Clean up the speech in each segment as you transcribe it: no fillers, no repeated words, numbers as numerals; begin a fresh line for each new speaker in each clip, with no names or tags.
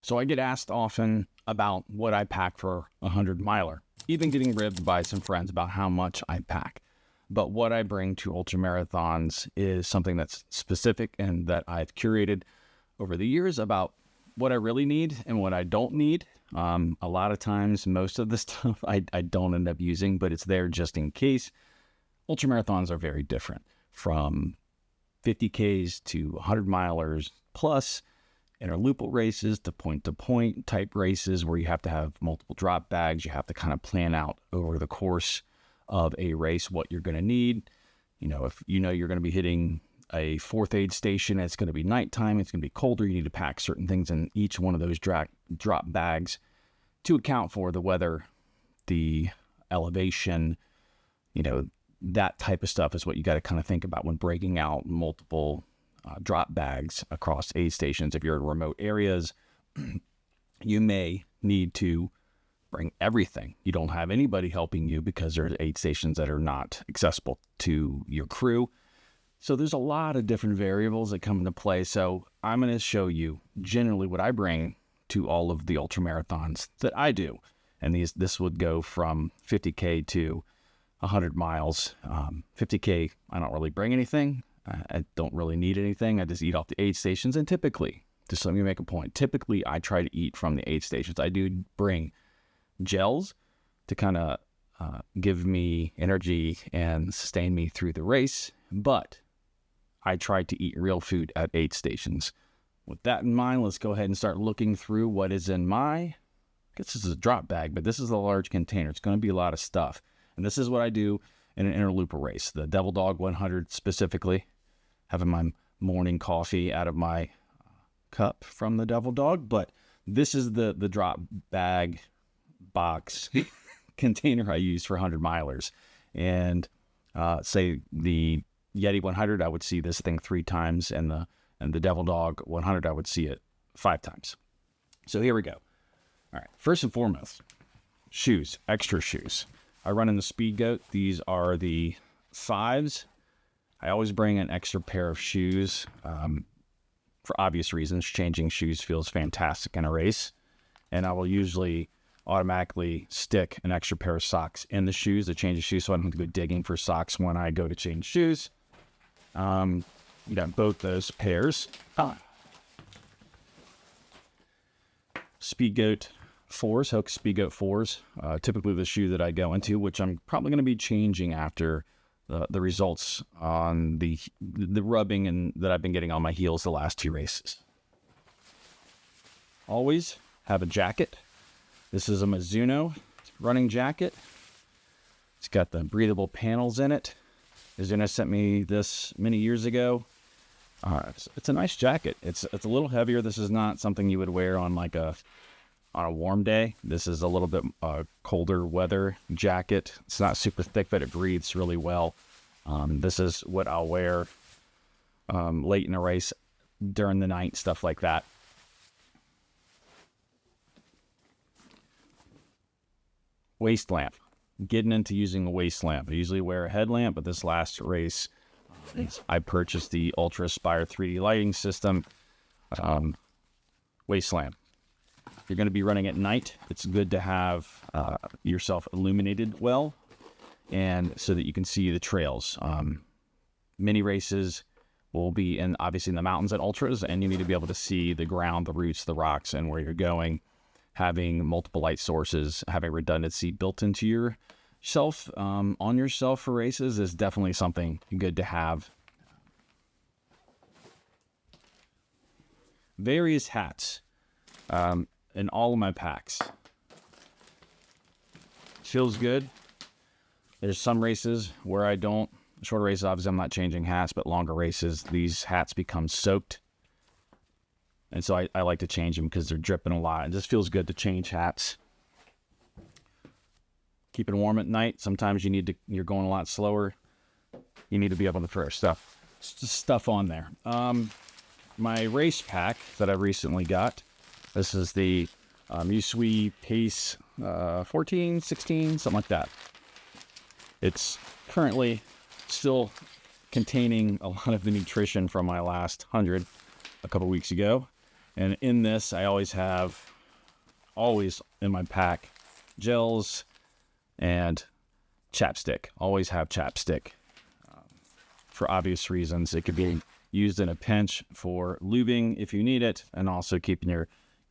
So I get asked often about what I pack for a 100-miler, even getting ribbed by some friends about how much I pack. But what I bring to ultramarathons is something that's specific and that I've curated over the years about what I really need and what I don't need. A lot of times, most of the stuff I don't end up using, but it's there just in case. Ultramarathons are very different, from 50Ks to 100-milers plus interlupal races to point-to-point type races where you have to have multiple drop bags. You have to kind of plan out over the course of a race what you're going to need. You know, if you know you're going to be hitting a fourth aid station, it's going to be nighttime, it's going to be colder, you need to pack certain things in each one of those drop bags to account for the weather, the elevation, you know, that type of stuff is what you got to kind of think about when breaking out multiple drop bags across aid stations. If you're in remote areas, you may need to bring everything. You don't have anybody helping you because there's aid stations that are not accessible to your crew. So there's a lot of different variables that come into play. So I'm going to show you generally what I bring to all of the ultramarathons that I do. And this would go from 50K to 100 miles. 50K, I don't really bring anything. I don't really need anything. I just eat off the aid stations. And typically, just let me make a point, typically I try to eat from the aid stations. I do bring gels to kind of give me energy and sustain me through the race, but I try to eat real food at aid stations. With that in mind, let's go ahead and start looking through what is in I guess this is a drop bag, but this is a large container. It's going to be a lot of stuff. And this is what I do in an interlooper race, the Devil Dog 100 specifically, having my morning coffee out of my cup from the Devil Dog. But this is the drop bag box container I use for 100-milers. And say the Yeti 100, I would see this thing 3 times, and the Devil Dog 100, I would see it 5 times. So here we go. All right, first and foremost, shoes, extra shoes. I run in the Speed Goat. These are the 5s. I always bring an extra pair of shoes for obvious reasons. Changing shoes feels fantastic in a race. And I will usually automatically stick an extra pair of socks in the shoes to change the shoes, so I don't have to go digging for socks when I go to change shoes. You got both those pairs. Speed Goat 4s, Hoka Speed Goat 4s, typically the shoe that I go into, which I'm probably going to be changing after the results on the rubbing and that I've been getting on my heels the last 2 races. Always have a jacket. This is a Mizuno running jacket. It's got the breathable panels in it. Mizuno sent me this many years ago. It's a nice jacket. It's a little heavier. This is not something you would wear on on a warm day. This is a little bit colder weather jacket. It's not super thick, but it breathes really well. This is what I'll wear late in a race, during the night, stuff like that. Waist lamp. Getting into using a waist lamp. I usually wear a headlamp, but this last race, I purchased the Ultra Aspire 3D lighting system. Waist lamp. If you're going to be running at night, it's good to have yourself illuminated well, and so that you can see the trails. Many races will be obviously in the mountains at ultras, and you need to be able to see the ground, the roots, the rocks, and where you're going. Having multiple light sources, having redundancy built into yourself, on yourself for races is definitely something good to have. Various hats in all of my packs. Feels good. There's some races where I don't. Shorter races, obviously, I'm not changing hats, but longer races, these hats become soaked. And so I like to change them because they're dripping a lot. It just feels good to change hats. Keep it warm at night. Sometimes you're going a lot slower. You need to be able to throw stuff on there. My race pack that I recently got. This is the Musui Pace 14, 16, something like that. It's currently still containing a lot of the nutrition from my last 100 a couple weeks ago. And in this, I always in my pack, gels and chapstick. Always have chapstick. For obvious reasons. It could be used in a pinch for lubing if you need it, and also keeping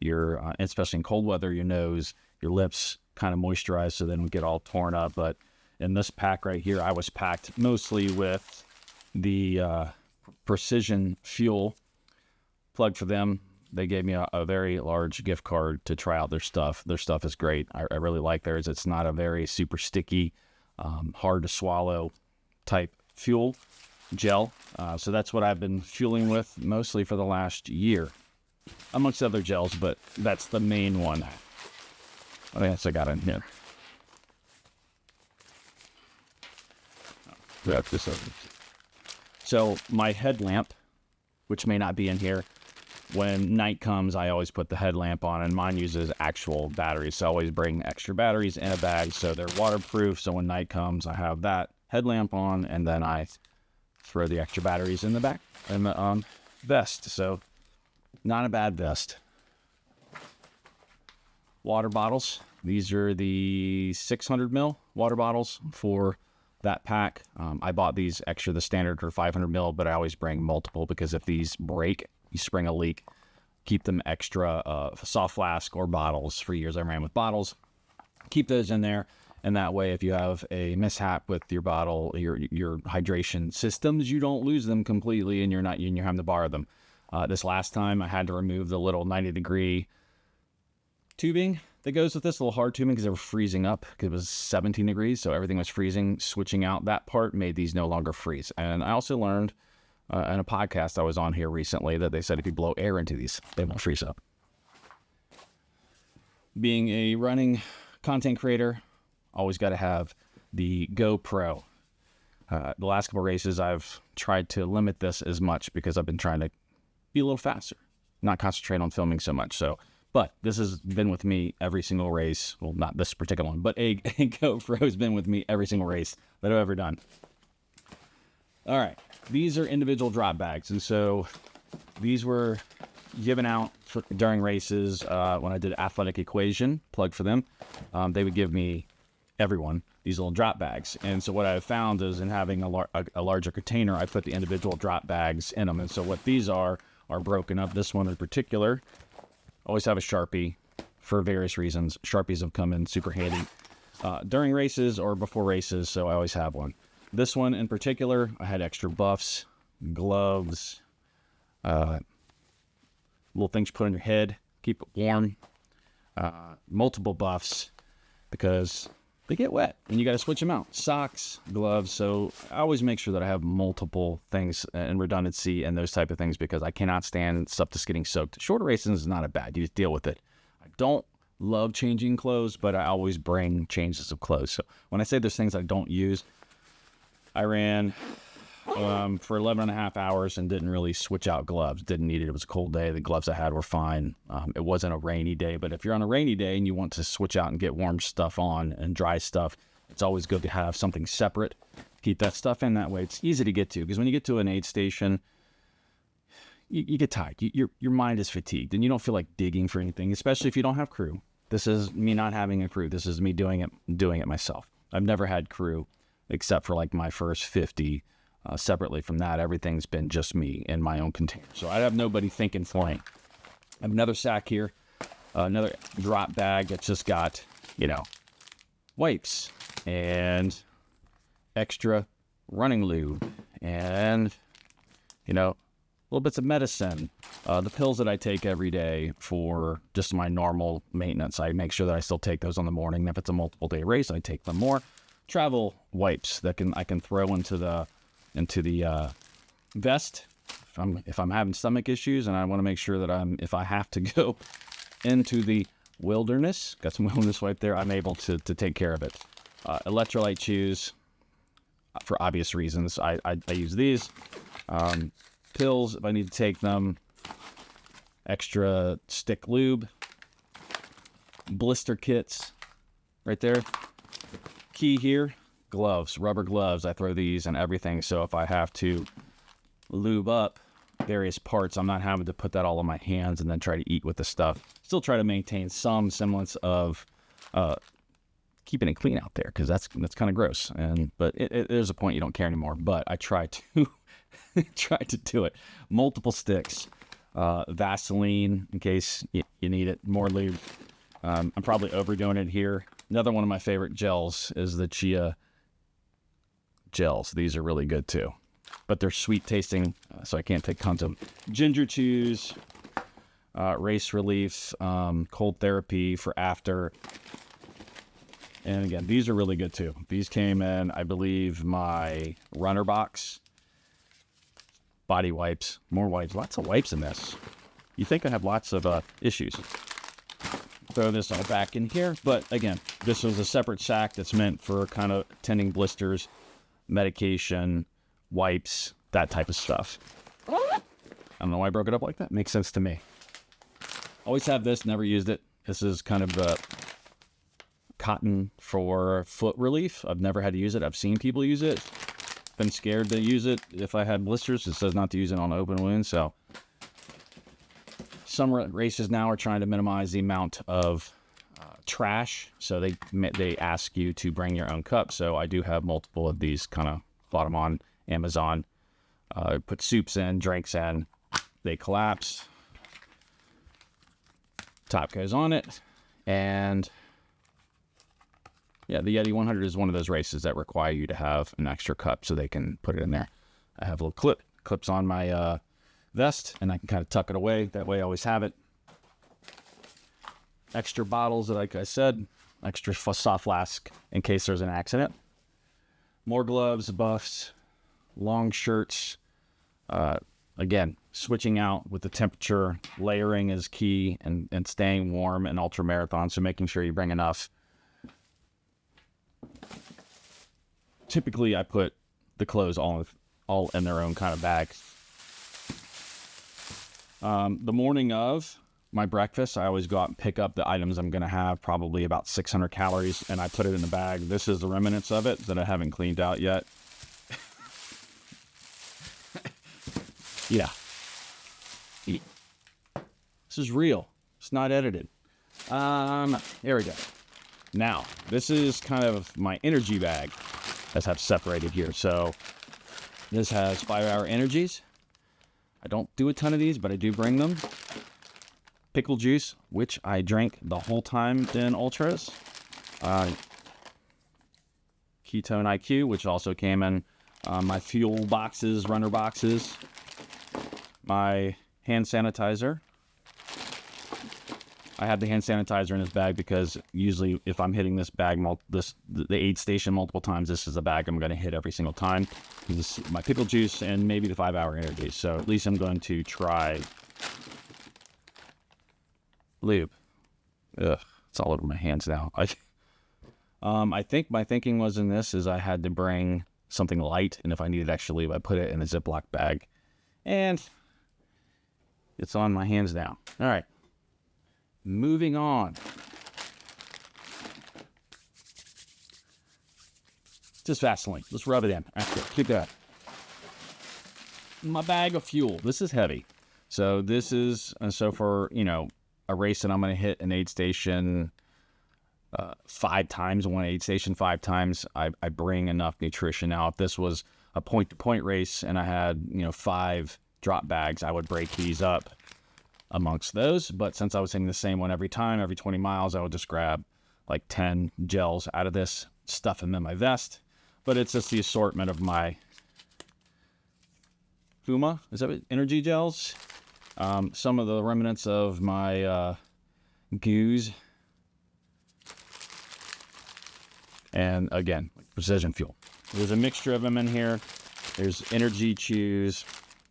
your especially in cold weather, your nose, your lips kind of moisturized so they don't get all torn up. But in this pack right here, I was packed mostly with the Precision Fuel. Plug for them. They gave me a very large gift card to try out their stuff. Their stuff is great. I really like theirs. It's not a very super sticky, hard to swallow type fuel gel. So that's what I've been fueling with mostly for the last year, amongst other gels, but that's the main one. Oh, yes, I got it in here. So my headlamp, which may not be in here, when night comes, I always put the headlamp on, and mine uses actual batteries. So I always bring extra batteries in a bag so they're waterproof. So when night comes, I have that headlamp on, and then I throw the extra batteries in the back and the vest. So not a bad vest. Water bottles. These are the 600 mil water bottles for that pack. I bought these extra, the standard for 500 mil, but I always bring multiple because if these break, you spring a leak, keep them extra. Soft flask or bottles. For years I ran with bottles. Keep those in there. And that way, if you have a mishap with your bottle, your hydration systems, you don't lose them completely, and you're having to borrow them. This last time, I had to remove the little 90-degree tubing that goes with this, little hard tubing, because they were freezing up. It was 17 degrees, so everything was freezing. Switching out that part made these no longer freeze. And I also learned in a podcast I was on here recently that they said if you blow air into these, they won't freeze up. Being a running content creator, always got to have the GoPro. The last couple races, I've tried to limit this as much because I've been trying to be a little faster, not concentrate on filming so much. But this has been with me every single race. Well, not this particular one, but a GoPro has been with me every single race that I've ever done. All right, these are individual drop bags, and so these were given out during races when I did Athletic Equation. Plug for them. They would give me everyone these little drop bags, and so what I've found is in having a larger container, I put the individual drop bags in them. And so what these are broken up. This one in particular, always have a Sharpie for various reasons. Sharpies have come in super handy during races or before races, so I always have one. This one in particular, I had extra buffs, gloves, little things you put on your head, keep it warm, multiple buffs because they get wet and you got to switch them out. Socks, gloves. So I always make sure that I have multiple things and redundancy and those type of things because I cannot stand stuff just getting soaked. Shorter races is not a bad. You just deal with it. I don't love changing clothes, but I always bring changes of clothes. So when I say there's things I don't use, I ran for 11 and a half hours and didn't really switch out gloves. Didn't need it. It was a cold day. The gloves I had were fine. It wasn't a rainy day, but if you're on a rainy day and you want to switch out and get warm stuff on and dry stuff, it's always good to have something separate. Keep that stuff in that way. It's easy to get to because when you get to an aid station, you get tired. Your mind is fatigued and you don't feel like digging for anything, especially if you don't have crew. This is me not having a crew. This is me doing it myself. I've never had crew except for like my first 50. Separately from that, everything's been just me in my own container. So I have nobody thinking for me. I have another sack here, another drop bag that's just got, wipes and extra running lube and, little bits of medicine. The pills that I take every day for just my normal maintenance, I make sure that I still take those on the morning. And if it's a multiple day race, I take them more. Travel wipes that I can throw into the vest if I'm having stomach issues and I want to make sure that if I have to go into the wilderness, got some wilderness wipe there, I'm able to take care of it. Electrolyte chews, for obvious reasons, I use these. Pills if I need to take them. Extra stick lube. Blister kits right there. Key here. Gloves, rubber gloves. I throw these and everything. So if I have to lube up various parts, I'm not having to put that all in my hands and then try to eat with the stuff. Still try to maintain some semblance of keeping it clean out there, because that's kind of gross. But there's a point you don't care anymore. But I try to try to do it. Multiple sticks, Vaseline in case you need it, more lube. I'm probably overdoing it here. Another one of my favorite gels is the chia gels. These are really good too, but they're sweet tasting, so I can't take tons of them. Ginger chews, race relief, cold therapy for after. And again, these are really good too. These came in, I believe, my runner box. Body wipes, more wipes, lots of wipes in this. You think I have lots of issues. Throw this all back in here. But again, this was a separate sack that's meant for kind of tending blisters, medication, wipes, that type of stuff. I don't know why I broke it up like that. Makes sense to me. Always have this, never used it. This is kind of the cotton for foot relief. I've never had to use it. I've seen people use it. Been scared to use it if I had blisters. It says not to use it on open wounds. So some races now are trying to minimize the amount of trash. So they ask you to bring your own cup. So I do have multiple of these, kind of bought them on Amazon. Put soups in, drinks in. They collapse. Top goes on it. And yeah, the Yeti 100 is one of those races that require you to have an extra cup so they can put it in there. I have a little clips on my vest, and I can kind of tuck it away. That way I always have it. Extra bottles, like I said, extra soft flask in case there's an accident. More gloves, buffs, long shirts. Again, switching out with the temperature. Layering is key, and staying warm in ultramarathon, so making sure you bring enough. Typically, I put the clothes all in their own kind of bag. The morning of my breakfast, I always go out and pick up the items I'm going to have, probably about 600 calories, and I put it in the bag. This is the remnants of it that I haven't cleaned out yet. Yeah. This is real. It's not edited. Here we go. Now, this is kind of my energy bag, as I've separated here. So this has 5-hour energies. I don't do a ton of these, but I do bring them. Pickle juice, which I drank the whole time in ultras. Ketone IQ, which also came in my fuel boxes, runner boxes. My hand sanitizer. I have the hand sanitizer in this bag because usually if I'm hitting this bag, the aid station multiple times, this is the bag I'm going to hit every single time. This is my pickle juice and maybe the 5-hour energies. So at least I'm going to try lube. Ugh, it's all over my hands now. I think my thinking was in this is I had to bring something light, and if I needed extra lube, I put it in a Ziploc bag. And it's on my hands now. All right. Moving on. Just Vaseline. Let's rub it in. That's good. Keep that. My bag of fuel. This is heavy. So this is, so for, a race that I'm going to hit an aid station 5 times, one aid station 5 times, I bring enough nutrition. Now, if this was a point-to-point race and I had, 5 drop bags, I would break these up amongst those. But since I was hitting the same one every time, every 20 miles, I would just grab like 10 gels out of this, stuff them in my vest. But it's just the assortment of my Puma, is that what, energy gels? Some of the remnants of my goos. And again, precision fuel. There's a mixture of them in here. There's energy chews.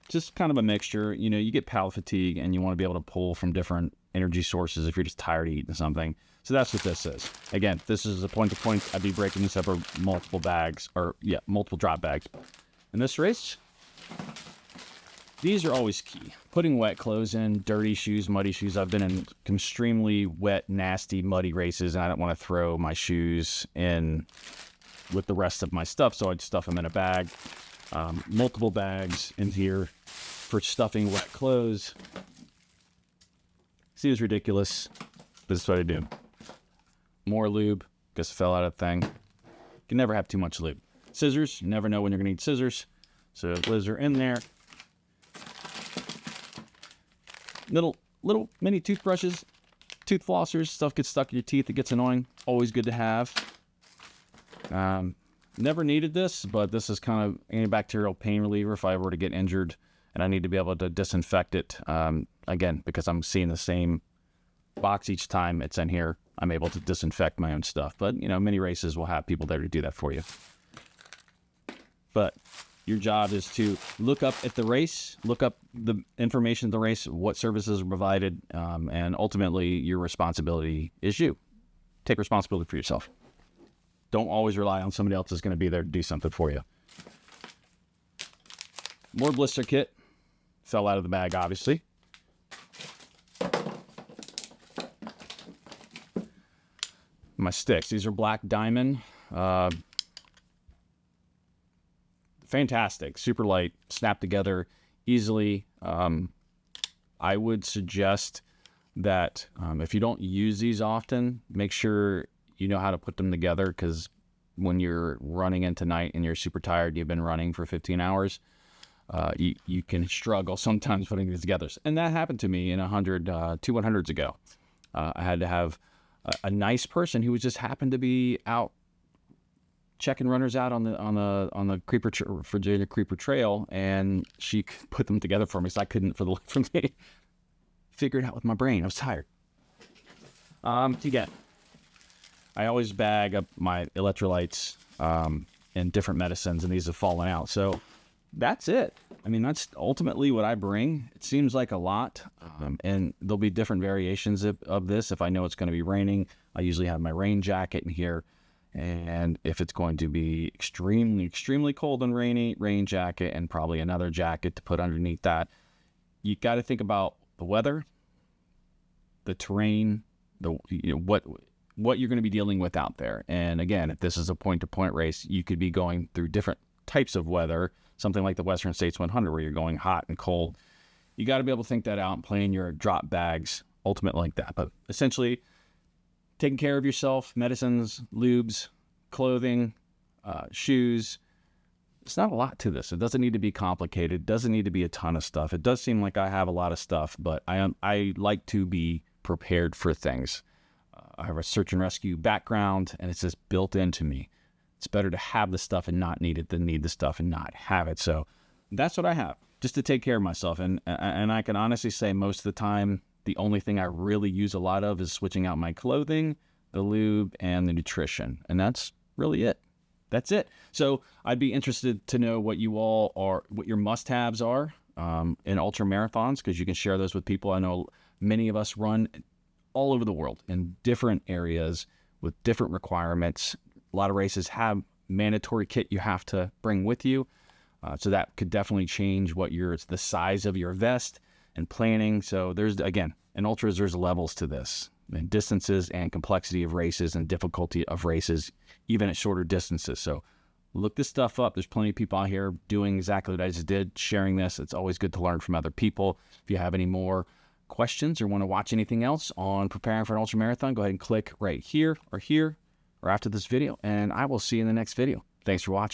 Just kind of a mixture. You get palate fatigue and you want to be able to pull from different energy sources if you're just tired of eating something. So that's what this is. Again, this is a point-to-point. I'd be breaking this up for multiple bags, multiple drop bags. In this race, these are always key. Putting wet clothes in, dirty shoes, muddy shoes. I've been in extremely wet, nasty, muddy races, and I don't want to throw my shoes in with the rest of my stuff, so I'd stuff them in a bag. Multiple bags in here. for stuffing wet clothes. Seems ridiculous. This is what I do. More lube, just fell out of the thing. You can never have too much lube. Scissors, you never know when you're gonna need scissors. So those are in there. Little mini toothbrushes, tooth flossers, stuff gets stuck in your teeth, it gets annoying. Always good to have. Never needed this, but this is kind of antibacterial pain reliever if I were to get injured and I need to be able to disinfect it. Again, because I'm seeing the same box each time it's in here, I'm able to disinfect my own stuff. But, you know, many races will have people there to do that for you. But your job is to look up at the race, look up the information of the race, what services are provided, and ultimately your responsibility is you. Take responsibility for yourself. Don't always rely on somebody else that's going to be there to do something for you. More blister kit. Fell out of the bag, obviously. My sticks. These are Black Diamond. Fantastic. Super light. Snap together easily. I would suggest that if you don't use these often, make sure you know how to put them together, because when you're running in tonight and you're super tired, you've been running for 15 hours, you can struggle sometimes putting these together. And that happened to me in 200s ago. I had to have a nice person who just happened to be out checking runners out on the Virginia Creeper Trail, and she put them together for me, so I couldn't, for the life of me, figure it out with my brain. I was tired. Again, I always bag up my electrolytes and different medicines, and these have fallen out. So that's it. I mean, that's ultimately what I bring. It seems like a lot, and there'll be different variations of this. If I know it's going to be raining, I usually have my rain jacket in here. And if it's going to be extremely, extremely cold and rainy, rain jacket and probably another jacket to put underneath that. You got to think about the weather, the terrain, what you're going to be dealing with out there. And again, if this is a point-to-point race, you could be going through different types of weather, something like the Western States 100 where you're going hot and cold. You got to be able to think that out and plan your drop bags ultimately like that. But essentially, taking care of yourself, medicines, lubes, clothing, shoes. It's not a lot to this. It doesn't need to be complicated. It doesn't need to be a ton of stuff. It does seem like I have a lot of stuff, but I like to be prepared for things. I have a search and rescue background, and it's just built into me. It's better to have the stuff and not need it than need the stuff and not have it. So that's what I have, just to take care of myself. And I can honestly say most of the time, the only thing I really use a lot of is switching out my clothing, the lube, and the nutrition. And that's really it. That's it. So I'd be interested to know what your must-haves are in ultra marathons, because you can share those with people. I know many of us run all over the world in different areas with different requirements. A lot of races have mandatory kit you have to bring with you. So that could definitely change the size of your vest and planning. So there's, again, in ultras, there's levels to this, and distances and complexity of races and difficulty of races, even at shorter distances. So look this stuff up. There's plenty of people out here doing exactly what I just did, sharing this. It's always good to learn from other people. If you have any more questions or want to watch anything else on preparing for an ultra marathon, go ahead and click right here or after this video, and I will see you in the next video. Thanks for watching.